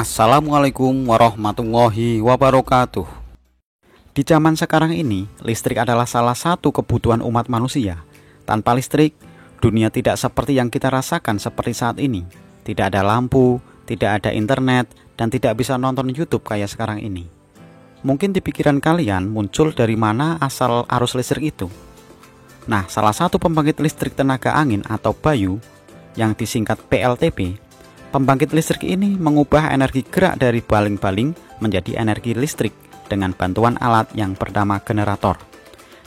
Assalamualaikum warahmatullahi wabarakatuh. Di zaman sekarang ini, listrik adalah salah satu kebutuhan umat manusia. Tanpa listrik, dunia tidak seperti yang kita rasakan seperti saat ini. Tidak ada lampu, tidak ada internet, dan tidak bisa nonton YouTube kayak sekarang ini. Mungkin di pikiran kalian muncul dari mana asal arus listrik itu. Nah, salah satu pembangkit listrik tenaga angin atau Bayu, yang disingkat PLTP, pembangkit listrik ini mengubah energi gerak dari baling-baling menjadi energi listrik dengan bantuan alat yang bernama generator.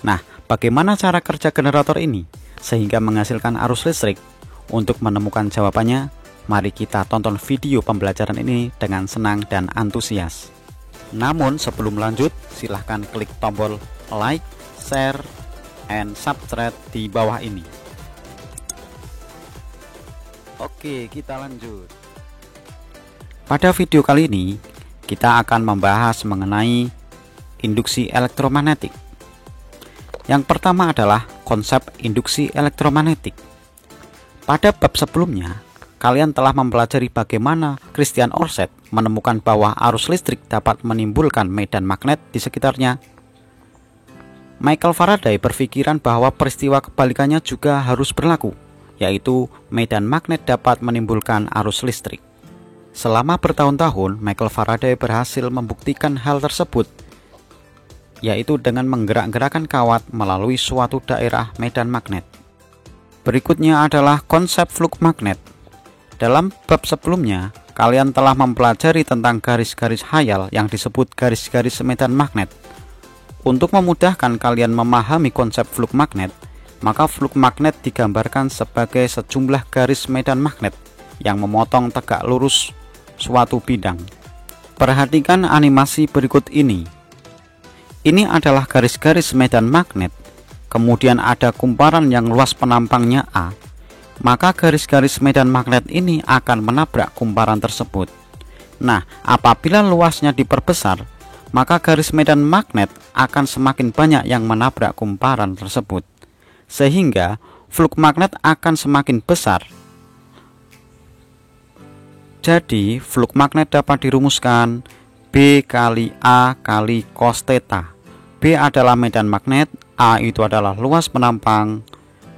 Nah, bagaimana cara kerja generator ini sehingga menghasilkan arus listrik? Untuk menemukan jawabannya, mari kita tonton video pembelajaran ini dengan senang dan antusias. Namun sebelum lanjut, silahkan klik tombol like, share, and subscribe di bawah ini. Oke, kita lanjut. Pada video kali ini, kita akan membahas mengenai induksi elektromagnetik. Yang pertama adalah konsep induksi elektromagnetik. Pada bab sebelumnya, kalian telah mempelajari bagaimana Christian Ørsted menemukan bahwa arus listrik dapat menimbulkan medan magnet di sekitarnya. Michael Faraday berpikiran bahwa peristiwa kebalikannya juga harus berlaku, yaitu medan magnet dapat menimbulkan arus listrik. Selama bertahun-tahun, Michael Faraday berhasil membuktikan hal tersebut, yaitu dengan menggerak-gerakkan kawat melalui suatu daerah medan magnet. Berikutnya adalah konsep flux magnet. Dalam bab sebelumnya, kalian telah mempelajari tentang garis-garis khayal yang disebut garis-garis medan magnet. Untuk memudahkan kalian memahami konsep flux magnet, maka flux magnet digambarkan sebagai sejumlah garis medan magnet yang memotong tegak lurus suatu bidang. Perhatikan animasi berikut ini. Ini adalah garis-garis medan magnet. Kemudian ada kumparan yang luas penampangnya A. Maka garis-garis medan magnet ini akan menabrak kumparan tersebut. Nah, apabila luasnya diperbesar, maka garis medan magnet akan semakin banyak yang menabrak kumparan tersebut, sehingga flux magnet akan semakin besar. Jadi, flux magnet dapat dirumuskan B kali A kali cos theta. B adalah medan magnet, A itu adalah luas penampang,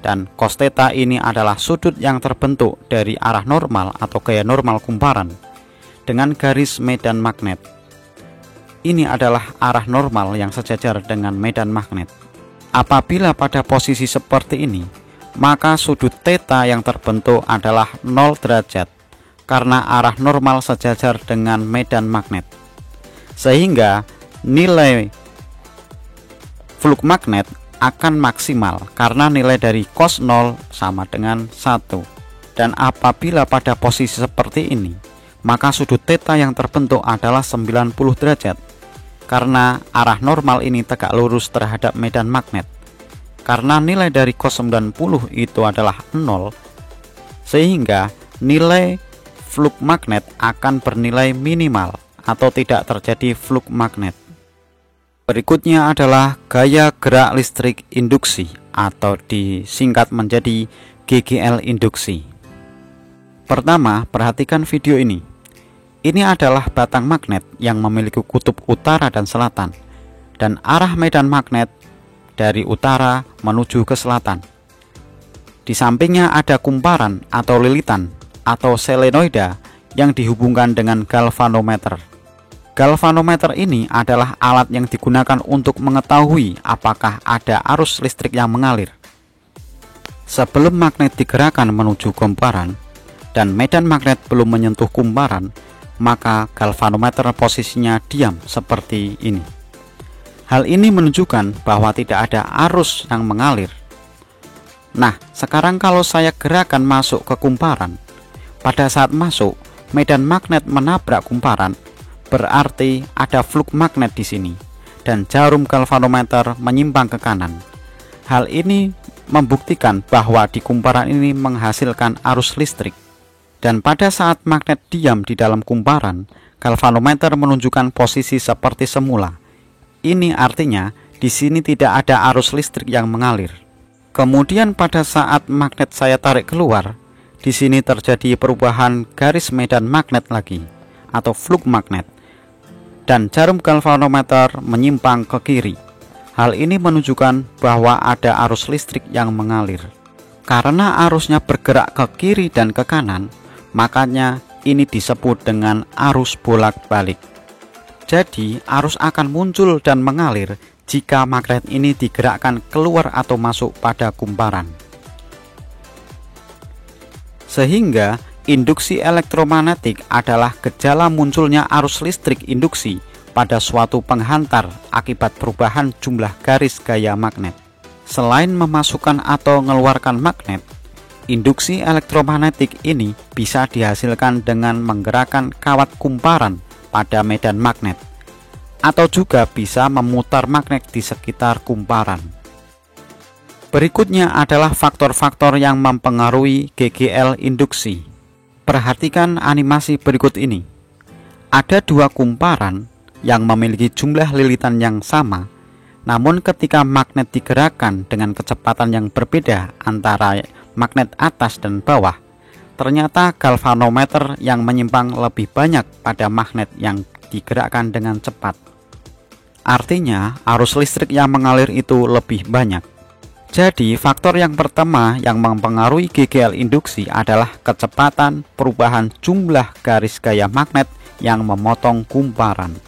dan cos theta ini adalah sudut yang terbentuk dari arah normal atau gaya normal kumparan dengan garis medan magnet. Ini adalah arah normal yang sejajar dengan medan magnet. Apabila pada posisi seperti ini, maka sudut theta yang terbentuk adalah 0 derajat karena arah normal sejajar dengan medan magnet. Sehingga nilai flux magnet akan maksimal karena nilai dari cos 0 sama dengan 1. Dan apabila pada posisi seperti ini, maka sudut theta yang terbentuk adalah 90 derajat karena arah normal ini tegak lurus terhadap medan magnet. Karena nilai dari cos 90 itu adalah 0, sehingga nilai flux magnet akan bernilai minimal atau tidak terjadi flux magnet. Berikutnya adalah gaya gerak listrik induksi atau disingkat menjadi GGL induksi. Pertama, perhatikan video ini. Ini adalah batang magnet yang memiliki kutub utara dan selatan, dan arah medan magnet dari utara menuju ke selatan. Di sampingnya ada kumparan atau lilitan atau selenoida yang dihubungkan dengan galvanometer. Galvanometer ini adalah alat yang digunakan untuk mengetahui apakah ada arus listrik yang mengalir. Sebelum magnet digerakkan menuju kumparan dan medan magnet belum menyentuh kumparan, maka galvanometer posisinya diam seperti ini. Hal ini menunjukkan bahwa tidak ada arus yang mengalir. Nah, sekarang kalau saya gerakan masuk ke kumparan, pada saat masuk, medan magnet menabrak kumparan, berarti ada flux magnet di sini, dan jarum galvanometer menyimpang ke kanan. Hal ini membuktikan bahwa di kumparan ini menghasilkan arus listrik. Dan pada saat magnet diam di dalam kumparan, galvanometer menunjukkan posisi seperti semula. Ini artinya di sini tidak ada arus listrik yang mengalir. Kemudian pada saat magnet saya tarik keluar, di sini terjadi perubahan garis medan magnet lagi. atau fluk magnet, dan jarum galvanometer menyimpang ke kiri. Hal ini menunjukkan bahwa ada arus listrik yang mengalir. Karena arusnya bergerak ke kiri dan ke kanan, makanya ini disebut dengan arus bolak-balik. Jadi, arus akan muncul dan mengalir jika magnet ini digerakkan keluar atau masuk pada kumparan. Sehingga, induksi elektromagnetik adalah gejala munculnya arus listrik induksi pada suatu penghantar akibat perubahan jumlah garis gaya magnet. Selain memasukkan atau mengeluarkan magnet, induksi elektromagnetik ini bisa dihasilkan dengan menggerakkan kawat kumparan pada medan magnet, atau juga bisa memutar magnet di sekitar kumparan. Berikutnya adalah faktor-faktor yang mempengaruhi GGL induksi. Perhatikan animasi berikut ini. Ada dua kumparan yang memiliki jumlah lilitan yang sama, namun ketika magnet digerakkan dengan kecepatan yang berbeda antara magnet atas dan bawah, ternyata galvanometer yang menyimpang lebih banyak pada magnet yang digerakkan dengan cepat. Artinya, arus listrik yang mengalir itu lebih banyak. Jadi, faktor yang pertama yang mempengaruhi GGL induksi adalah kecepatan perubahan jumlah garis gaya magnet yang memotong kumparan.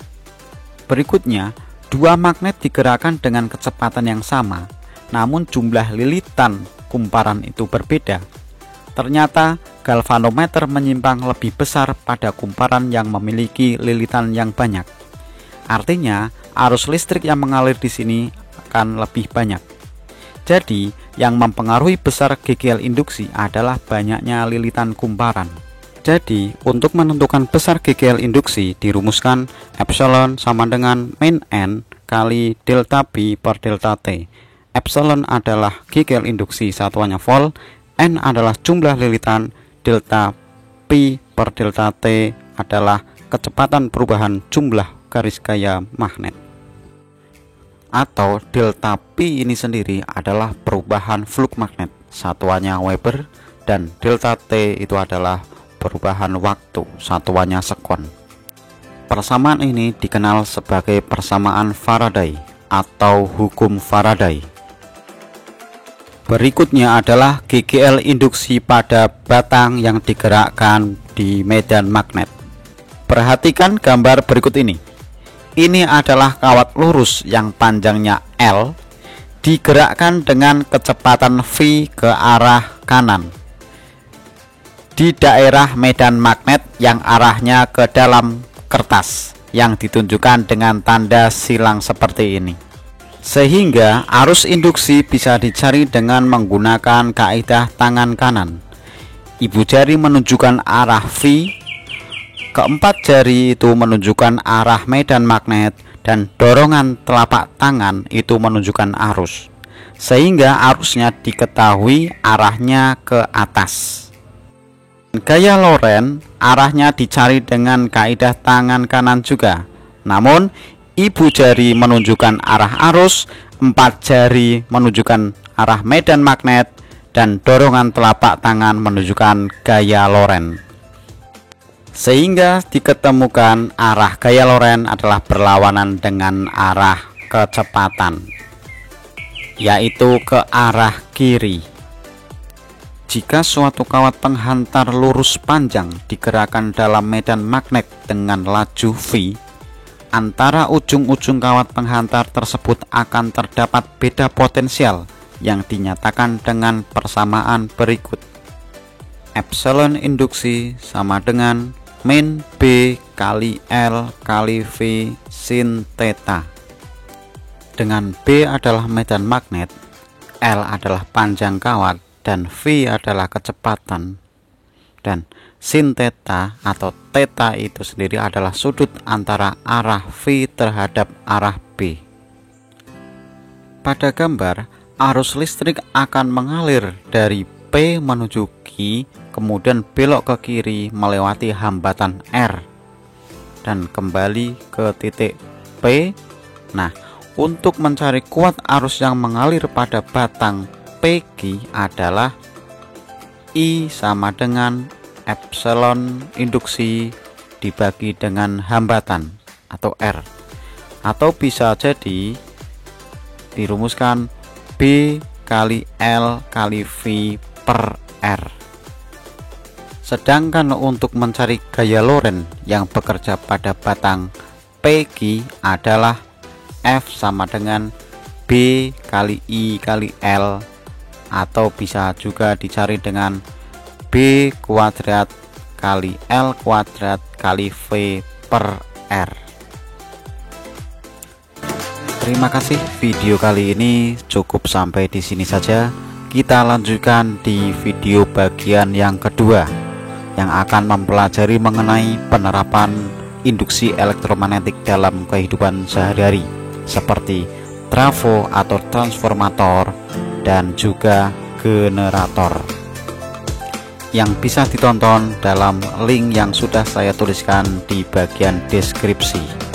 Berikutnya, dua magnet digerakkan dengan kecepatan yang sama, namun jumlah lilitan kumparan itu berbeda. Ternyata, galvanometer menyimpang lebih besar pada kumparan yang memiliki lilitan yang banyak. Artinya, arus listrik yang mengalir di sini akan lebih banyak. Jadi, yang mempengaruhi besar GGL induksi adalah banyaknya lilitan kumparan. Jadi, untuk menentukan besar GGL induksi dirumuskan epsilon sama dengan min N kali delta B per delta T. Epsilon adalah GGL induksi satuannya volt, N adalah jumlah lilitan, delta P per delta T adalah kecepatan perubahan jumlah garis gaya magnet. Atau delta P ini sendiri adalah perubahan fluk magnet, satuannya Weber, dan delta T itu adalah perubahan waktu, satuannya sekon. Persamaan ini dikenal sebagai persamaan Faraday atau hukum Faraday. Berikutnya adalah GGL induksi pada batang yang digerakkan di medan magnet. Perhatikan gambar berikut ini. Ini adalah kawat lurus yang panjangnya L digerakkan dengan kecepatan V ke arah kanan di daerah medan magnet yang arahnya ke dalam kertas yang ditunjukkan dengan tanda silang seperti ini. Sehingga arus induksi bisa dicari dengan menggunakan kaidah tangan kanan. Ibu jari menunjukkan arah V, keempat jari itu menunjukkan arah medan magnet, dan dorongan telapak tangan itu menunjukkan arus. Sehingga arusnya diketahui arahnya ke atas. Gaya Lorentz arahnya dicari dengan kaidah tangan kanan juga. Namun, ibu jari menunjukkan arah arus, empat jari menunjukkan arah medan magnet, dan dorongan telapak tangan menunjukkan gaya Lorentz. Sehingga diketemukan arah gaya Lorentz adalah berlawanan dengan arah kecepatan, yaitu ke arah kiri. Jika suatu kawat penghantar lurus panjang digerakkan dalam medan magnet dengan laju V, antara ujung-ujung kawat penghantar tersebut akan terdapat beda potensial yang dinyatakan dengan persamaan berikut. Epsilon induksi sama dengan min B kali L kali V sin theta. Dengan B adalah medan magnet, L adalah panjang kawat, dan V adalah kecepatan, dan sin theta atau theta itu sendiri adalah sudut antara arah V terhadap arah B. Pada gambar, arus listrik akan mengalir dari P menuju Q, kemudian belok ke kiri melewati hambatan R dan kembali ke titik P. Nah, untuk mencari kuat arus yang mengalir pada batang PQ adalah I sama dengan epsilon induksi dibagi dengan hambatan atau R, atau bisa jadi dirumuskan B kali L kali V per R. Sedangkan untuk mencari gaya Lorentz yang bekerja pada batang PQ adalah F sama dengan B kali I kali L, atau bisa juga dicari dengan B kuadrat kali L kuadrat kali V per R. Terima kasih, video kali ini cukup sampai di sini saja. Kita lanjutkan di video bagian yang kedua yang akan mempelajari mengenai penerapan induksi elektromagnetik dalam kehidupan sehari-hari seperti trafo atau transformator dan juga generator, yang bisa ditonton dalam link yang sudah saya tuliskan di bagian deskripsi.